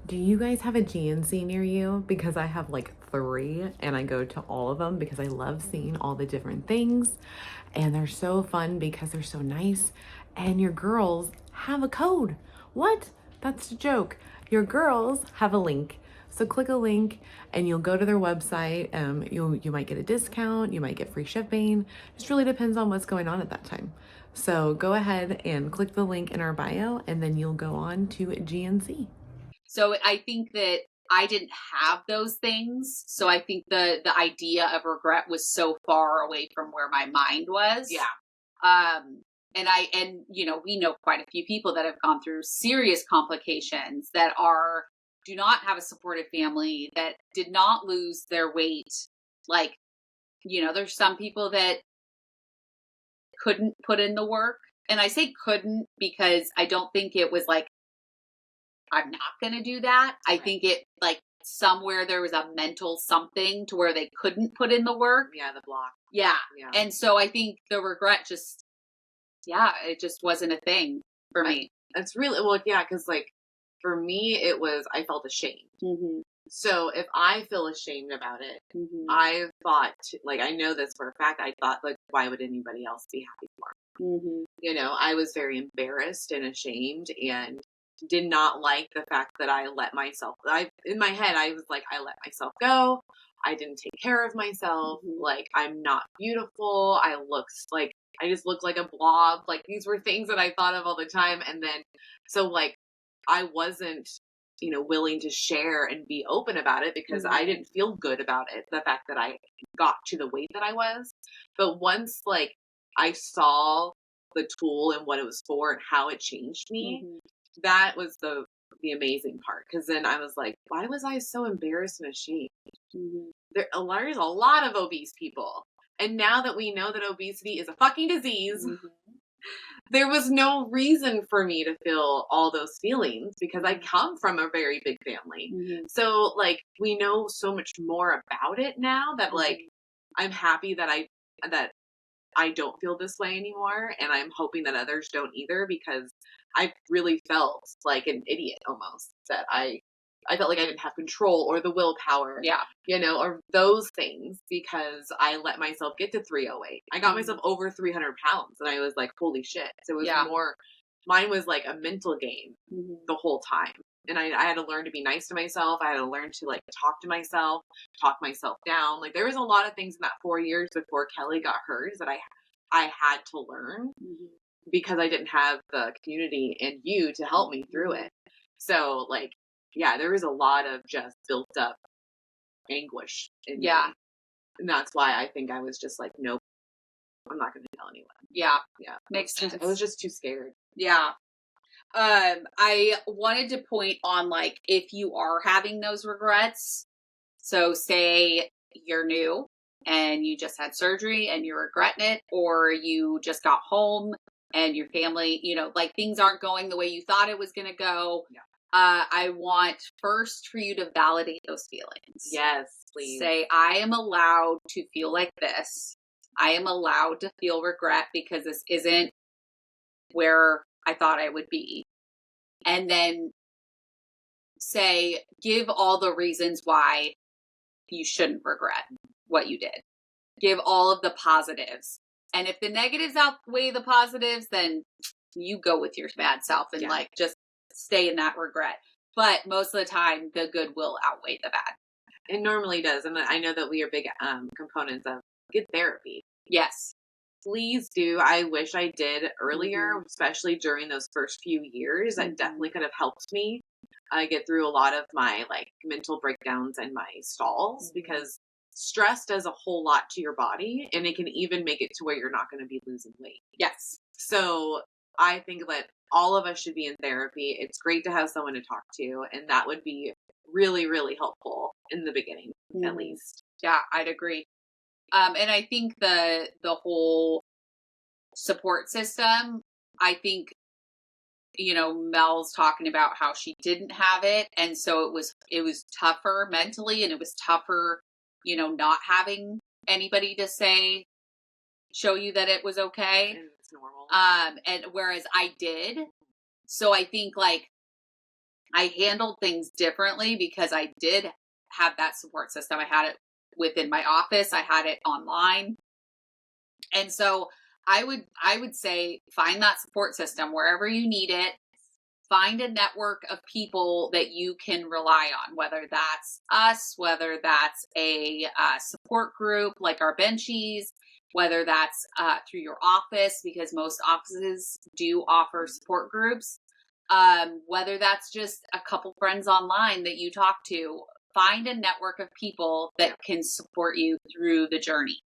Speaker 5: Do you guys have a GNC near you? Because I have like 3 and I go to all of them because I love seeing all the different things, and they're so fun because they're so nice, and your girls have a code. What? That's a joke. Your girls have a link. So click a link and you'll go to their website. You might get a discount, you might get free shipping. Just really depends on what's going on at that time. So go ahead and click the link in our bio and then you'll go on to GNC.
Speaker 1: So I think that I didn't have those things. So I think the idea of regret was so far away from where my mind was.
Speaker 2: Yeah.
Speaker 1: And we know quite a few people that have gone through serious complications that do not have a supportive family, that did not lose their weight. Like, there's some people that couldn't put in the work. And I say couldn't because I don't think it was like, I'm not going to do that. I think it like somewhere there was a mental something to where they couldn't put in the work.
Speaker 2: Yeah, the block.
Speaker 1: Yeah. And so I think the regret it just wasn't a thing for me.
Speaker 2: It's really, because like for me, I felt ashamed. Mm-hmm. So if I feel ashamed about it, I thought, like, I know this for a fact, I thought, like, why would anybody else be happy for me? I was very embarrassed and ashamed and did not like the fact that I let myself, in my head, I was like, I let myself go. I didn't take care of myself. Like, I'm not beautiful. I just look like a blob. Like, these were things that I thought of all the time. And then, so like, I wasn't, willing to share and be open about it because I didn't feel good about it. The fact that I got to the weight that I was. But once like I saw the tool and what it was for and how it changed me, that was the amazing part. Cause then I was like, why was I so embarrassed and ashamed? There's a lot of obese people. And now that we know that obesity is a fucking disease, there was no reason for me to feel all those feelings because I come from a very big family. So like, we know so much more about it now that like, I'm happy that I don't feel this way anymore. And I'm hoping that others don't either, because I really felt like an idiot almost, that I felt like I didn't have control or the willpower, or those things, because I let myself get to 308. I got myself over 300 pounds and I was like, holy shit. So it was mine was like a mental game the whole time. And I had to learn to be nice to myself. I had to learn to like talk myself down. Like, there was a lot of things in that 4 years before Kellie got hers that I had to learn because I didn't have the community and you to help me through it. So like, yeah, there was a lot of just built up anguish in me. And that's why I think I was just like, nope, I'm not going to tell anyone. Yeah.
Speaker 1: Makes sense.
Speaker 2: I was just too scared.
Speaker 1: Yeah. I wanted to point on, like, if you are having those regrets, so say you're new and you just had surgery and you're regretting it, or you just got home and your family, like, things aren't going the way you thought it was going to go. I want first for you to validate those feelings.
Speaker 2: Yes, please.
Speaker 1: Say, I am allowed to feel like this. I am allowed to feel regret because this isn't where I thought I would be. And then say, give all the reasons why you shouldn't regret what you did. Give all of the positives. And if the negatives outweigh the positives, then you go with your bad self and like just stay in that regret. But most of the time, the good will outweigh the bad.
Speaker 2: It normally does. And I know that we are big components of good therapy.
Speaker 1: Yes.
Speaker 2: Please do. I wish I did earlier, especially during those first few years. That definitely could have helped me get through a lot of my like mental breakdowns and my stalls, because stress does a whole lot to your body, and it can even make it to where you're not going to be losing weight.
Speaker 1: Yes.
Speaker 2: So I think that all of us should be in therapy. It's great to have someone to talk to, and that would be really, really helpful in the beginning, at least.
Speaker 1: Yeah, I'd agree. And I think the whole support system, I think, Mel's talking about how she didn't have it. And so it was tougher mentally, and it was tougher, not having anybody to show you that it was okay.
Speaker 2: And it's normal.
Speaker 1: And whereas I did. So I think like I handled things differently because I did have that support system. I had it within my office. I had it online. And so I would say find that support system wherever you need it. Find a network of people that you can rely on, whether that's us, whether that's a support group like our benchies, whether that's through your office, because most offices do offer support groups, whether that's just a couple friends online that you talk to. Find a network of people that can support you through the journey,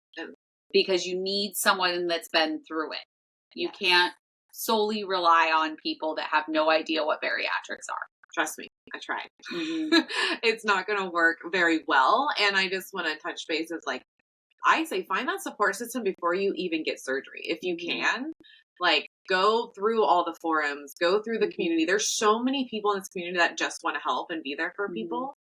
Speaker 1: because you need someone that's been through it. You can't solely rely on people that have no idea what bariatrics are.
Speaker 2: Trust me, I tried. It's not going to work very well. And I just want to touch base with, like, I say find that support system before you even get surgery. If you can, like, go through all the forums, go through the community. There's so many people in this community that just want to help and be there for people.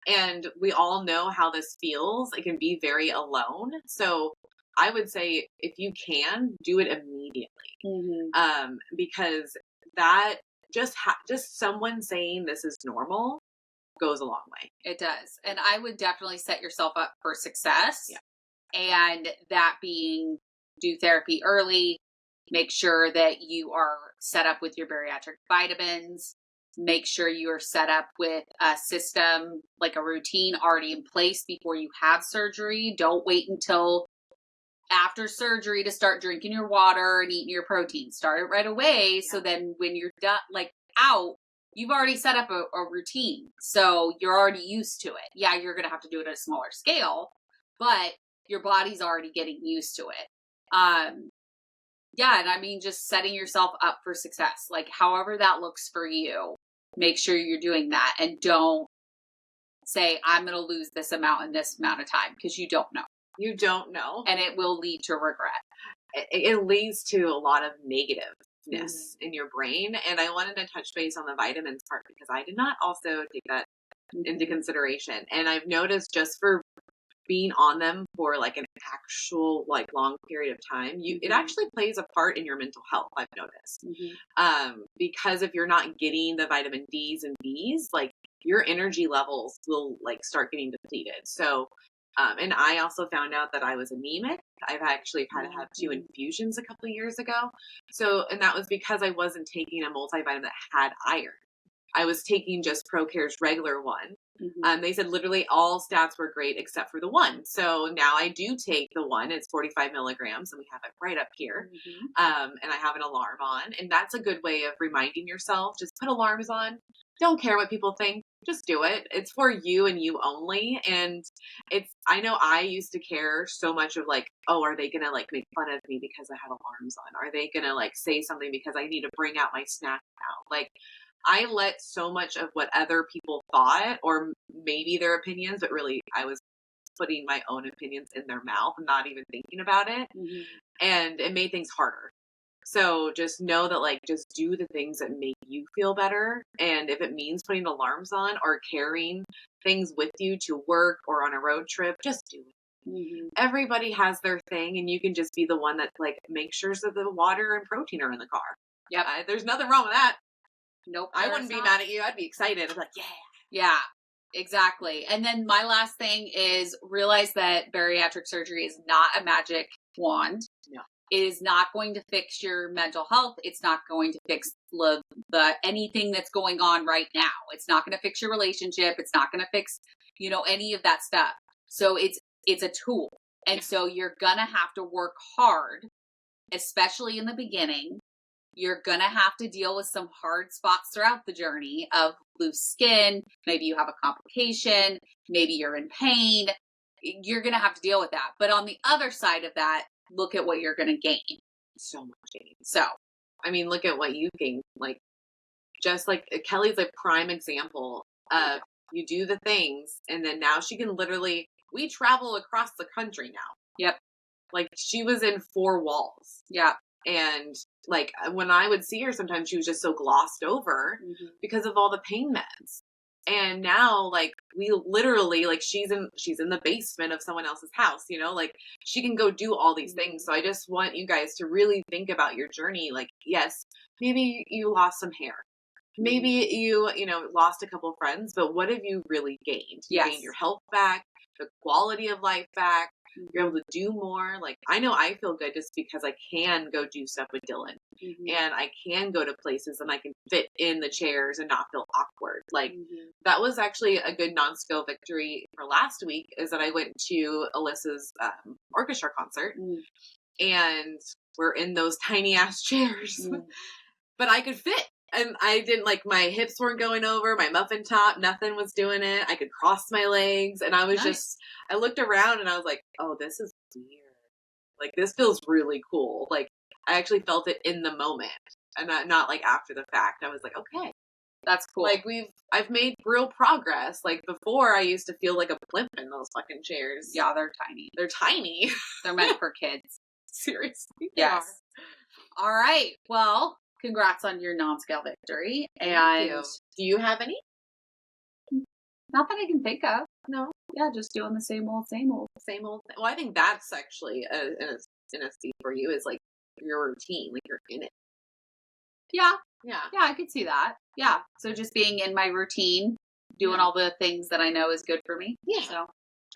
Speaker 2: And we all know how this feels. It can be very alone. So I would say if you can, do it immediately. Because that just someone saying this is normal goes a long way.
Speaker 1: It does. And I would definitely set yourself up for success. And that being, do therapy early, make sure that you are set up with your bariatric vitamins, Make sure you are set up with a system, like a routine already in place before you have surgery. Don't wait until after surgery to start drinking your water and eating your protein. Start it right away. So then when you're done, like out, you've already set up a routine. So you're already used to it. Yeah, you're going to have to do it at a smaller scale, but your body's already getting used to it. Yeah. And I mean, just setting yourself up for success, like however that looks for you, make sure you're doing that, and don't say, I'm going to lose this amount in this amount of time, because you don't know.
Speaker 2: You don't know.
Speaker 1: And it will lead to regret.
Speaker 2: It leads to a lot of negativeness in your brain. And I wanted to touch base on the vitamins part, because I did not also take that into consideration. And I've noticed, just for being on them for like an actual like long period of time, it actually plays a part in your mental health, I've noticed. Because if you're not getting the vitamin D's and B's, like your energy levels will like start getting depleted. So and I also found out that I was anemic. I've actually had to have 2 infusions a couple of years ago. So, and that was because I wasn't taking a multivitamin that had iron. I was taking just ProCare's regular one. They said literally all stats were great except for the one. So now I do take the one. It's 45 milligrams, and we have it right up here. And I have an alarm on, and that's a good way of reminding yourself. Just put alarms on. Don't care what people think. Just do it. It's for you and you only. And I know I used to care so much of like, oh, are they going to like make fun of me because I have alarms on? Are they going to like say something because I need to bring out my snack now? Like, I let so much of what other people thought, or maybe their opinions, but really I was putting my own opinions in their mouth and not even thinking about it. And it made things harder. So just know that, like, just do the things that make you feel better. And if it means putting alarms on or carrying things with you to work or on a road trip, just do it. Everybody has their thing, and you can just be the one that like makes sure that the water and protein are in the car.
Speaker 1: Yep.
Speaker 2: There's nothing wrong with that.
Speaker 1: Nope.
Speaker 2: I wouldn't be mad at you. I'd be excited. I'd be like,
Speaker 1: yeah, exactly. And then my last thing is realize that bariatric surgery is not a magic wand.
Speaker 2: No.
Speaker 1: It is not going to fix your mental health. It's not going to fix the anything that's going on right now. It's not going to fix your relationship. It's not going to fix, any of that stuff. So it's a tool. And so you're going to have to work hard, especially in the beginning. You're going to have to deal with some hard spots throughout the journey of loose skin. Maybe you have a complication. Maybe you're in pain. You're going to have to deal with that. But on the other side of that, look at what you're going to gain.
Speaker 2: So much gain.
Speaker 1: So,
Speaker 2: I mean, look at what you gained. Like, just like Kelly's a prime example of you do the things, and then now she can we travel across the country now.
Speaker 1: Yep.
Speaker 2: Like, she was in 4 walls.
Speaker 1: Yeah.
Speaker 2: And like when I would see her, sometimes she was just so glossed over because of all the pain meds. And now, like, we literally, like, she's in the basement of someone else's house, like she can go do all these things. So I just want you guys to really think about your journey. Like, yes, maybe you lost some hair. Maybe you, lost a couple friends, but what have you really gained? You gained your health back, the quality of life back. You're able to do more. Like, I know I feel good just because I can go do stuff with Dylan and I can go to places and I can fit in the chairs and not feel awkward. Like, that was actually a good non-skill victory for last week, is that I went to Alyssa's orchestra concert and we're in those tiny ass chairs, but I could fit. And I didn't, like, my hips weren't going over, my muffin top, nothing was doing it. I could cross my legs, and I was I looked around and I was like, oh, this is weird. Like, this feels really cool. Like, I actually felt it in the moment and not like after the fact. I was like, okay,
Speaker 1: that's cool.
Speaker 2: Like, I've made real progress. Like, before I used to feel like a blimp in those fucking chairs.
Speaker 1: Yeah, they're tiny.
Speaker 2: They're tiny.
Speaker 1: They're meant for kids.
Speaker 2: Seriously.
Speaker 1: Yes. All right. Well, congrats on your non-scale victory. And
Speaker 2: do you have any?
Speaker 1: Not that I can think of.
Speaker 2: No.
Speaker 1: Yeah, just doing the same old.
Speaker 2: Well, I think that's actually in a seat for you, is like your routine, like you're in it.
Speaker 1: Yeah.
Speaker 2: Yeah.
Speaker 1: Yeah, I could see that. Yeah. So just being in my routine, doing all the things that I know is good for me.
Speaker 2: Yeah.
Speaker 1: So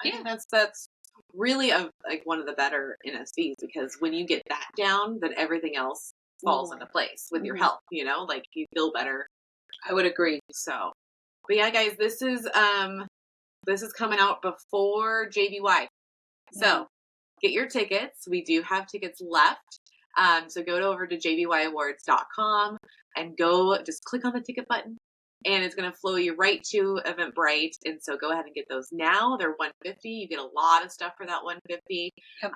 Speaker 2: I think that's really like one of the better NSVs, because when you get that down, then everything else falls into place with your health, like you feel better
Speaker 1: I would agree.
Speaker 2: So, but yeah, guys, this is coming out before JBY. So get your tickets. We do have tickets left. So go over to jbyawards.com and just click on the ticket button, and it's going to flow you right to Eventbrite. And so go ahead and get those now. They're $150. You get a lot of stuff for that $150.
Speaker 1: Yep.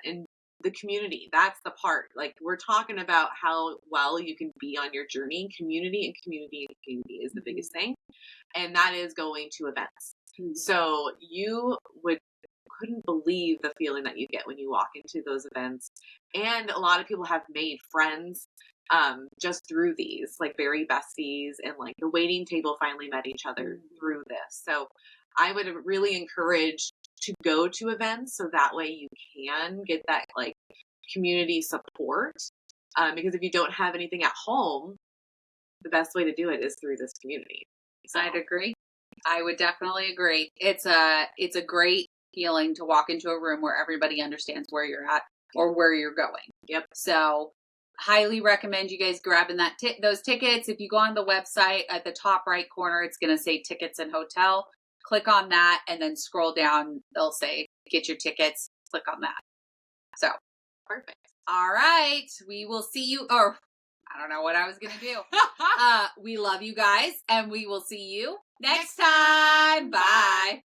Speaker 2: And the community, that's the part. Like, we're talking about how well you can be on your journey. Community and community and community is the biggest thing. And that is going to events. So you couldn't believe the feeling that you get when you walk into those events. And a lot of people have made friends just through these, like very besties, and like the waiting table finally met each other through this. So I would really encourage to go to events so that way you can get that like community support. Because if you don't have anything at home, the best way to do it is through this community. So.
Speaker 1: I'd agree. I would definitely agree. It's a great feeling to walk into a room where everybody understands where you're at or where you're going.
Speaker 2: Yep.
Speaker 1: So highly recommend you guys grabbing those tickets. If you go on the website at the top right corner, it's going to say tickets and hotel. Click on that and then scroll down. They'll say get your tickets. Click on that. So
Speaker 2: perfect.
Speaker 1: All right. We will see you. Or I don't know what I was going to do. We love you guys, and we will see you next time. Bye.